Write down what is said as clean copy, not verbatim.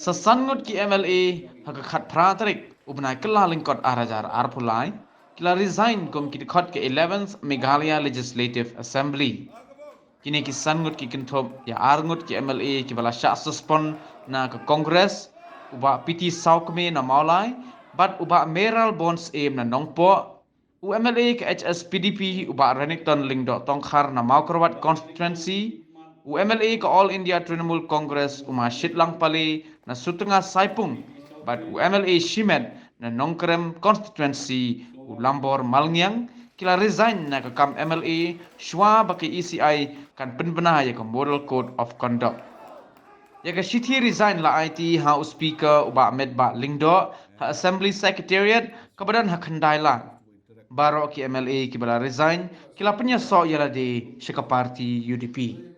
Sasangut ki MLA hakakat pratarik ubnai kela lingkot arajar arpulai kila resign kum ki khot ke 11th Meghalaya Legislative Assembly. Kini ki sangut ki kinthop ya arngut ki MLA ki bala syak suspend na ke Kongres uba PT Saukme na maulai but uba Meral Bonds aim na nongpo u MLA ke HS PDP uba Renington Lingdo Tongkhar na Maukarwat constituency u MLA ke All India Trinamool Congress uma Shitlang Pali na Sutunga Saipung but u MLA Shimet na Nongkrem constituency u Lambor Malngyang kila resign na ke kam MLA shwa baki ECI kan penbenah ya ke Model Code of Conduct. Ya ke Shithi resign la IT ha speaker uba Ahmed ba Lingdo ha Assembly Secretariat kebadan ha khandai la. Baro ki MLA ki bala resign kila penya so yala di Syaka Parti UDP.